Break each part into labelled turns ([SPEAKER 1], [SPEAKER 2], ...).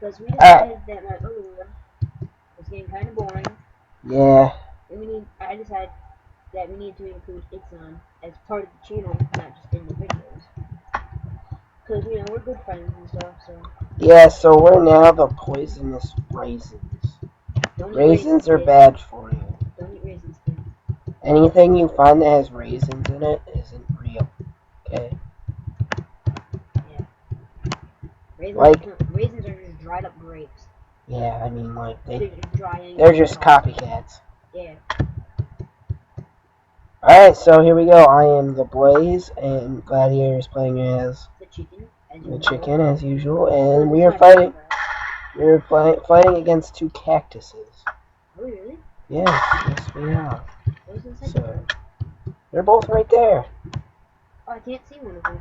[SPEAKER 1] Because we decided that my other one was getting kind of boring.
[SPEAKER 2] Yeah.
[SPEAKER 1] And I decided that we need to include Ixon as part of the channel, not just in the videos. Because, we're good friends and stuff, so.
[SPEAKER 2] Yeah, so we're now the poisonous raisins. Raisins are bad for you.
[SPEAKER 1] Don't eat raisins, kids.
[SPEAKER 2] Anything you find that has raisins in it isn't real. Okay?
[SPEAKER 1] Yeah. Raisins are just dried up grapes.
[SPEAKER 2] Yeah, I mean, like,
[SPEAKER 1] they're
[SPEAKER 2] just copycats.
[SPEAKER 1] Yeah.
[SPEAKER 2] Alright, so here we go. I am the Blaze, and Gladiator is playing as
[SPEAKER 1] the
[SPEAKER 2] chicken as usual, and we are fighting. We're fighting against two cactuses.
[SPEAKER 1] Oh, really?
[SPEAKER 2] Yes, we are.
[SPEAKER 1] So,
[SPEAKER 2] they're both right there.
[SPEAKER 1] Oh, I can't see one of them.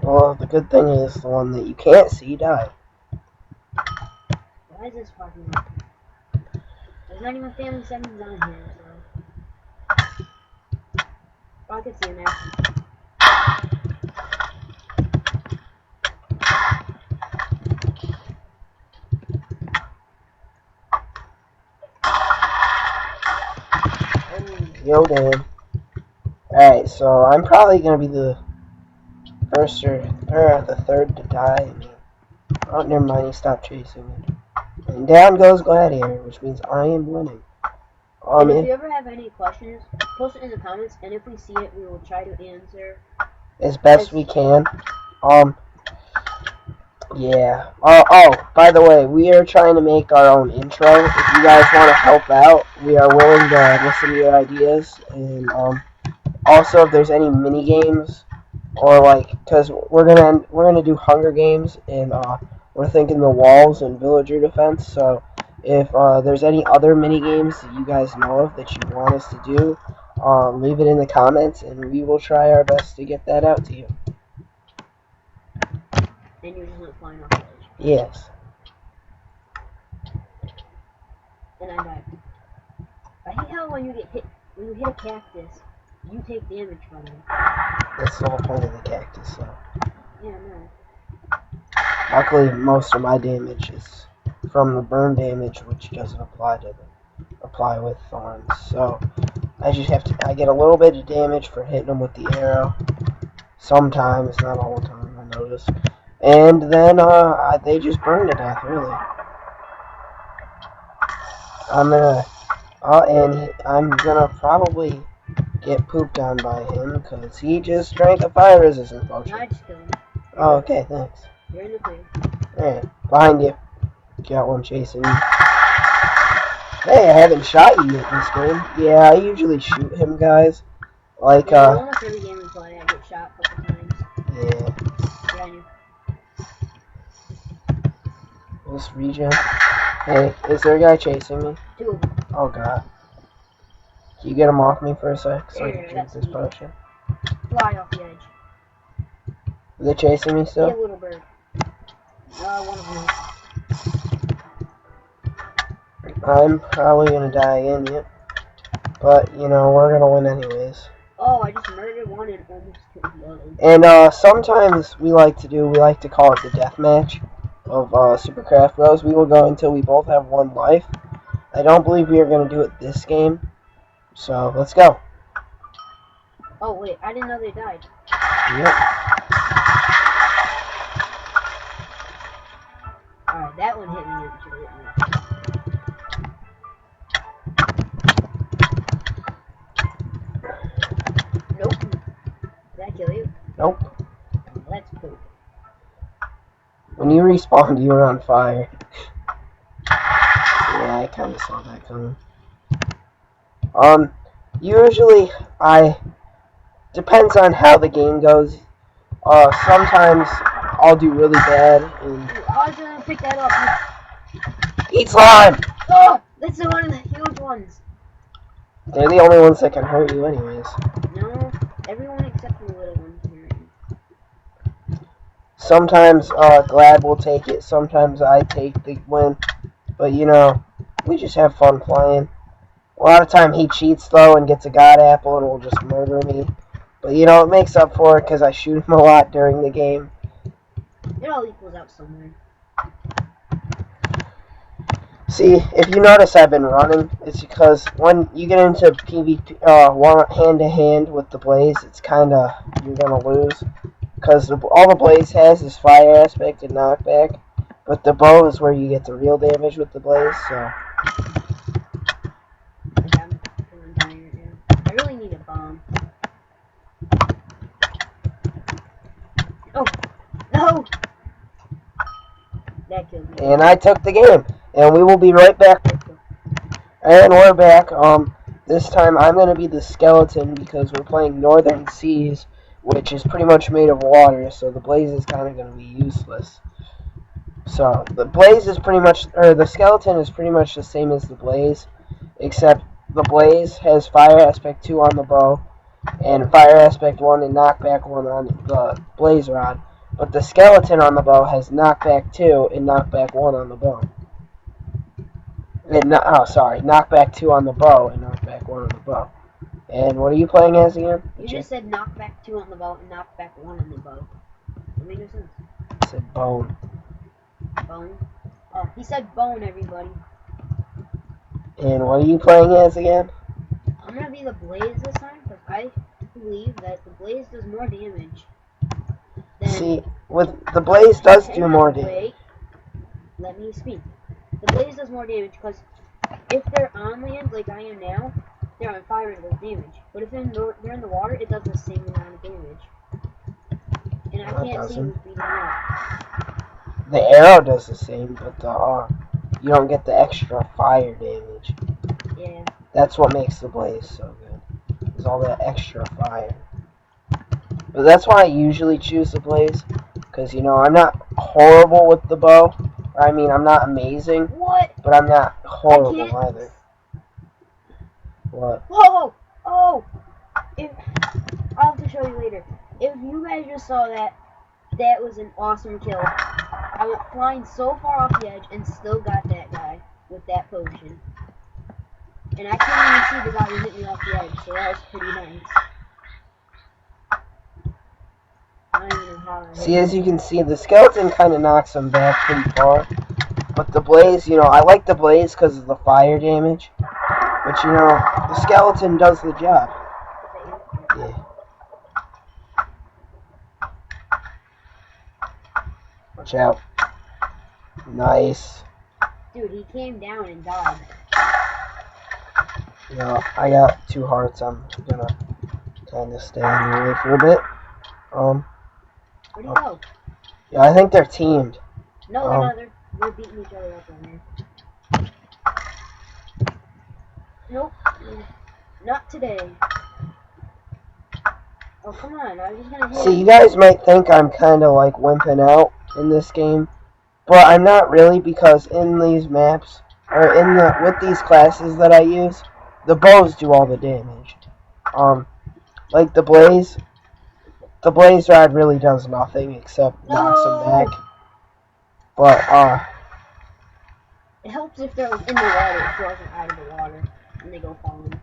[SPEAKER 2] Well, the good thing is the one that you can't see died.
[SPEAKER 1] Why is this popping up? There's not even family settings on here, so. Oh, I can see it now.
[SPEAKER 2] Yo, Dan. Alright, so I'm probably gonna be the first or the third to die. Oh, never mind, he stopped chasing me. And down goes Gladiator, which means I am winning.
[SPEAKER 1] And if you ever have any questions, post it in the comments, and if we see it, we will try to answer
[SPEAKER 2] as best we can. Yeah. Oh, by the way, we are trying to make our own intro. If you guys want to help out, we are willing to listen to your ideas. And also, if there's any mini games, or because we're gonna do Hunger Games, and we're thinking the walls and villager defense. So if there's any other mini games that you guys know of that you want us to do, leave it in the comments, and we will try our best to get that out to you.
[SPEAKER 1] And you're just not flying off the edge.
[SPEAKER 2] Yes.
[SPEAKER 1] And I died. I hate how when you hit a cactus, you take damage from it.
[SPEAKER 2] That's the whole point of the cactus, so.
[SPEAKER 1] Yeah, no.
[SPEAKER 2] Luckily, most of my damage is from the burn damage, which doesn't apply with thorns. So I get a little bit of damage for hitting them with the arrow. Sometimes, not all the time, I notice. And then they just burn to death, really. I'm gonna probably get pooped on by him because he just drank a fire resistant potion.
[SPEAKER 1] I just killed him.
[SPEAKER 2] Oh, okay, thanks.
[SPEAKER 1] You're in the clear.
[SPEAKER 2] Alright, behind you. Got one chasing you. Hey, I haven't shot you yet this game. Yeah, I usually shoot him, guys.
[SPEAKER 1] Almost every game we play, I get shot a couple times.
[SPEAKER 2] Yeah.
[SPEAKER 1] Yeah, I knew.
[SPEAKER 2] This regen. Hey, is there a guy chasing me?
[SPEAKER 1] Two of them.
[SPEAKER 2] Oh, God. Can you get him off me for a sec so I can drink this potion?
[SPEAKER 1] Fly off the edge.
[SPEAKER 2] Are they chasing me still?
[SPEAKER 1] Yeah, little bird. One of them.
[SPEAKER 2] I'm probably gonna die again, yep. But, we're gonna win anyways.
[SPEAKER 1] Oh, I just murdered one and almost killed the other.
[SPEAKER 2] And, sometimes we like to call it the death match of, Supercraft Bros. We will go until we both have one life. I don't believe we are gonna do it this game. So, let's go.
[SPEAKER 1] Oh, wait, I didn't know they died.
[SPEAKER 2] Yep.
[SPEAKER 1] Alright, that one hit me. Nope. Did that kill you?
[SPEAKER 2] Nope.
[SPEAKER 1] Let's poop.
[SPEAKER 2] When you respawned, you were on fire. Yeah, I kind of saw that coming. Usually, depends on how the game goes. Sometimes I'll do really bad. And
[SPEAKER 1] I was gonna pick that up.
[SPEAKER 2] Eat slime!
[SPEAKER 1] Oh, that's the one of the huge ones.
[SPEAKER 2] They're the only ones that can hurt you anyways.
[SPEAKER 1] No, everyone except the little ones can hurt you.
[SPEAKER 2] Sometimes, Glad will take it. Sometimes I take the win. But, we just have fun playing. A lot of time he cheats, though, and gets a god apple and will just murder me. But, you know, it makes up for it because I shoot him a lot during the game.
[SPEAKER 1] It all equals out somewhere.
[SPEAKER 2] See, if you notice I've been running, it's because when you get into PvP, one hand-to-hand with the Blaze, it's kind of, you're going to lose. Because all the Blaze has is fire aspect and knockback. But the bow is where you get the real damage with the Blaze, so...
[SPEAKER 1] I'm feeling dying right now. I really need a bomb. Oh! No! That killed me.
[SPEAKER 2] And I took the game. And we will be right back. And we're back. This time I'm going to be the skeleton because we're playing Northern Seas, which is pretty much made of water, so the Blaze is kind of going to be useless. So, the Blaze is pretty much, or the skeleton is pretty much the same as the Blaze, except the Blaze has fire aspect 2 on the bow, and fire aspect 1 and knockback 1 on the Blaze rod. But the skeleton on the bow has knockback 2 and knockback 1 on the bow. And, knockback 2 on the bow and knockback 1 on the bow. And what are you playing as again?
[SPEAKER 1] You just said knockback 2 on the bow and knockback 1 on the bow. That made no sense.
[SPEAKER 2] I said bone.
[SPEAKER 1] Bone? Oh, he said bone, everybody.
[SPEAKER 2] And what are you playing as again?
[SPEAKER 1] I'm gonna be the Blaze this time because I believe that the Blaze does more damage.
[SPEAKER 2] See, with the Blaze does do more damage.
[SPEAKER 1] Wait, let me speak. The Blaze does more damage because if they're on land like I am now, they're on fire and it does damage. But if they're in the water, it does the same amount of damage. And I can't see who's beating up.
[SPEAKER 2] The arrow does the same, but you don't get the extra fire damage.
[SPEAKER 1] Yeah.
[SPEAKER 2] That's what makes the Blaze so good. Is all that extra fire. But that's why I usually choose the Blaze, because, you know, I'm not horrible with the bow. I mean, I'm not amazing.
[SPEAKER 1] What?
[SPEAKER 2] But I'm not horrible either. What?
[SPEAKER 1] Whoa! Oh! I'll have to show you later. If you guys just saw that, that was an awesome kill. I went flying so far off the edge and still got that guy with that potion. And I couldn't even see the guy who hit me off the edge, so that was pretty nice. I don't even know how I
[SPEAKER 2] See, as you can see, the skeleton kind of knocks him back pretty far. But the Blaze, you know, I like the Blaze because of the fire damage. But, you know, the skeleton does the job. Yeah. Watch out. Nice.
[SPEAKER 1] Dude, he came down and died.
[SPEAKER 2] You know, I got 2 hearts. I'm gonna kind of stay in the way for a bit.
[SPEAKER 1] Where'd he go?
[SPEAKER 2] Yeah, I think they're teamed.
[SPEAKER 1] No, they're not. They're beating each other up on there. Nope. Not today. Oh, come on. I was gonna hit
[SPEAKER 2] See, you guys might think I'm kind of like wimping out in this game, but I'm not really, because in these maps, or with these classes that I use, the bows do all the damage. Like the Blaze rod really does nothing except knocks them back. But,
[SPEAKER 1] it helps if they're in the water, it throws them out of the water, and they go falling.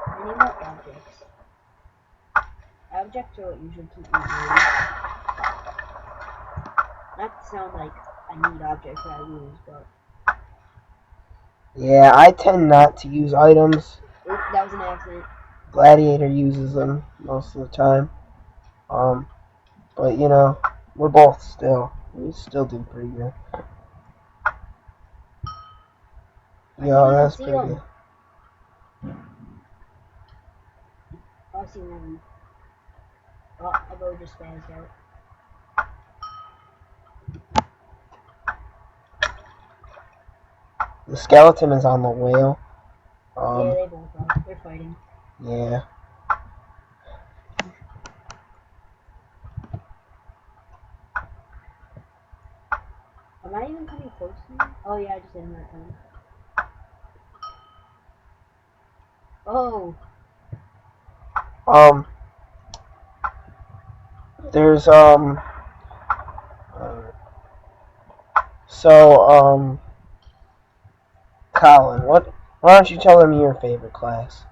[SPEAKER 1] I need more objects. Objects are what usually keep me going. Not to sound like I need objects that I use, but...
[SPEAKER 2] yeah, I tend not to use items.
[SPEAKER 1] Oop, that was an accident.
[SPEAKER 2] Gladiator uses them most of the time. But, you know, we still do pretty good. Yeah, that's pretty good.
[SPEAKER 1] Oh, I see one. Oh, I go just spazzed out.
[SPEAKER 2] The skeleton is on the whale.
[SPEAKER 1] Yeah, they both are. They're fighting.
[SPEAKER 2] Yeah.
[SPEAKER 1] Am I even coming close to him? Oh yeah, I just hit him that time. Oh.
[SPEAKER 2] There's, Colin, Why don't you tell them your favorite class?